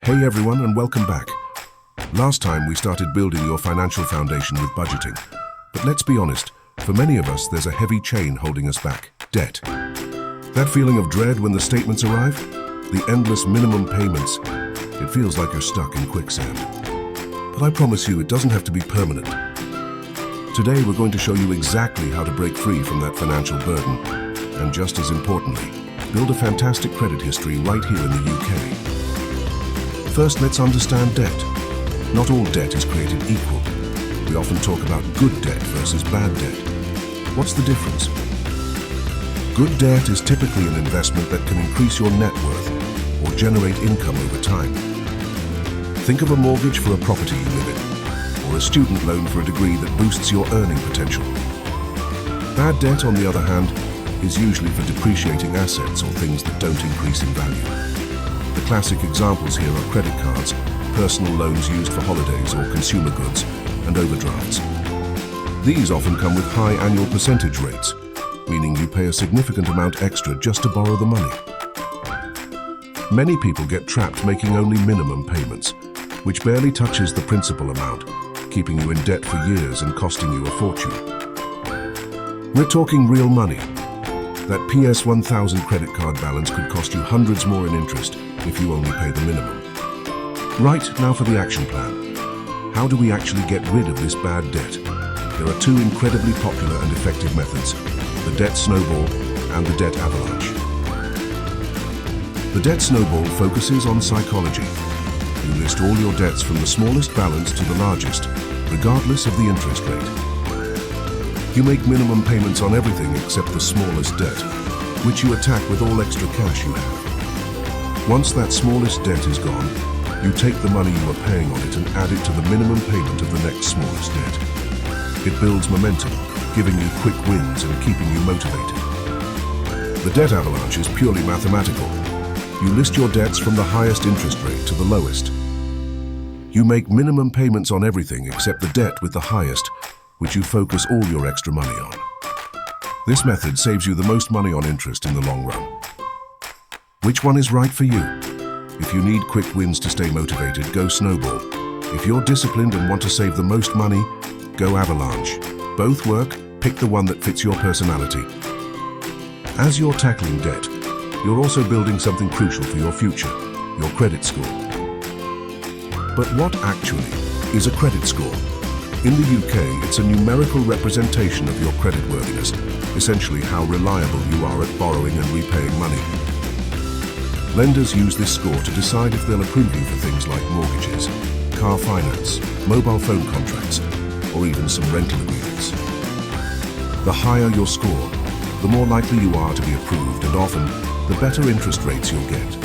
Hey everyone, and welcome back. Last time we started building your financial foundation with budgeting. But let's be honest, for many of us there's a heavy chain holding us back: debt. That feeling of dread when the statements arrive? The endless minimum payments. It feels like you're stuck in quicksand. But I promise you, it doesn't have to be permanent. Today we're going to show you exactly how to break free from that financial burden. And just as importantly, build a fantastic credit history right here in the UK. First, let's understand debt. Not all debt is created equal. We often talk about good debt versus bad debt. What's the difference? Good debt is typically an investment that can increase your net worth or generate income over time. Think of a mortgage for a property you live in, or a student loan for a degree that boosts your earning potential. Bad debt, on the other hand, is usually for depreciating assets or things that don't increase in value. The classic examples here are credit cards, personal loans used for holidays or consumer goods, and overdrafts. These often come with high annual percentage rates, meaning you pay a significant amount extra just to borrow the money. Many people get trapped making only minimum payments, which barely touches the principal amount, keeping you in debt for years and costing you a fortune. We're talking real money. That PS 1000 credit card balance could cost you hundreds more in interest if you only pay the minimum. Right, now for the action plan. How do we actually get rid of this bad debt? There are two incredibly popular and effective methods: the debt snowball and the debt avalanche. The debt snowball focuses on psychology. You list all your debts from the smallest balance to the largest, regardless of the interest rate. You make minimum payments on everything except the smallest debt, which you attack with all extra cash you have. Once that smallest debt is gone, you take the money you are paying on it and add it to the minimum payment of the next smallest debt. It builds momentum, giving you quick wins and keeping you motivated. The debt avalanche is purely mathematical. You list your debts from the highest interest rate to the lowest. You make minimum payments on everything except the debt with the highest, which you focus all your extra money on. This method saves you the most money on interest in the long run. Which one is right for you? If you need quick wins to stay motivated, go Snowball. If you're disciplined and want to save the most money, go Avalanche. Both work, pick the one that fits your personality. As you're tackling debt, you're also building something crucial for your future: your credit score. But what actually is a credit score? In the UK, it's a numerical representation of your creditworthiness, essentially how reliable you are at borrowing and repaying money. Lenders use this score to decide if they'll approve you for things like mortgages, car finance, mobile phone contracts, or even some rental agreements. The higher your score, the more likely you are to be approved, and often, the better interest rates you'll get.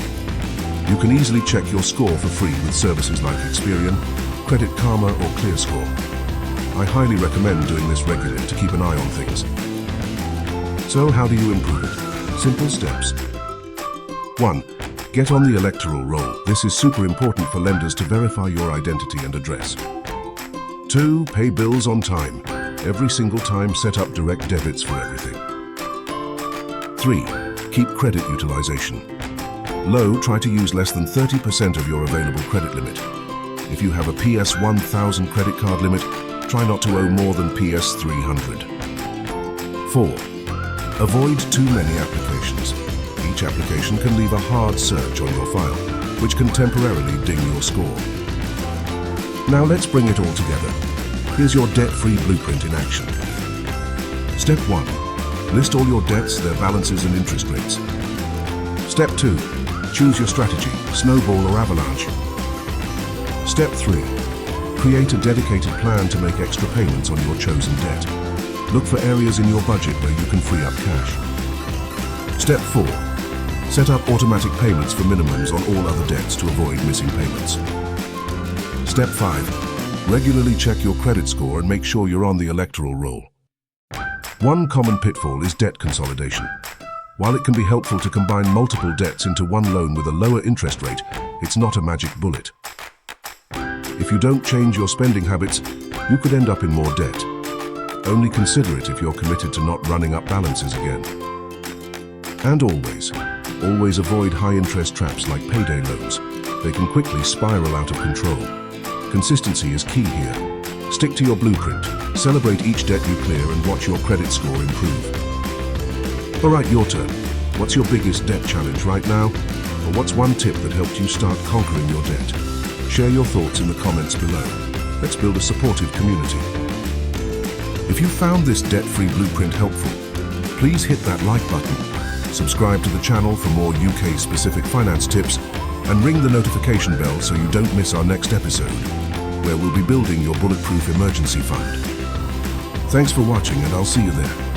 You can easily check your score for free with services like Experian, Credit Karma, or ClearScore. I highly recommend doing this regularly to keep an eye on things. So how do you improve it? Simple steps. 1. Get on the electoral roll. This is super important for lenders to verify your identity and address. 2. Pay bills on time. Every single time, set up direct debits for everything. 3. Keep credit utilization low. Try to use less than 30% of your available credit limit. If you have a PS 1000 credit card limit, try not to owe more than PS 300. 4. Avoid too many applications. Each application can leave a hard search on your file, which can temporarily ding your score. Now let's bring it all together. Here's your debt-free blueprint in action. Step 1. List all your debts, their balances and interest rates. Step 2. Choose your strategy: Snowball or Avalanche. Step 3. Create a dedicated plan to make extra payments on your chosen debt. Look for areas in your budget where you can free up cash. Step 4. Set up automatic payments for minimums on all other debts to avoid missing payments. Step 5. Regularly check your credit score and make sure you're on the electoral roll. One common pitfall is debt consolidation. While it can be helpful to combine multiple debts into one loan with a lower interest rate, it's not a magic bullet. If you don't change your spending habits, you could end up in more debt. Only consider it if you're committed to not running up balances again. And always avoid high-interest traps like payday loans. they can quickly spiral out of control. Consistency is key here. Stick to your blueprint, celebrate each debt you clear, and watch your credit score improve. All right, your turn. What's your biggest debt challenge right now? Or what's one tip that helped you start conquering your debt? Share your thoughts in the comments below. Let's build a supportive community. If you found this debt-free blueprint helpful, please hit that like button, subscribe to the channel for more UK-specific finance tips, and ring the notification bell so you don't miss our next episode, where we'll be building your bulletproof emergency fund. Thanks for watching, and I'll see you there.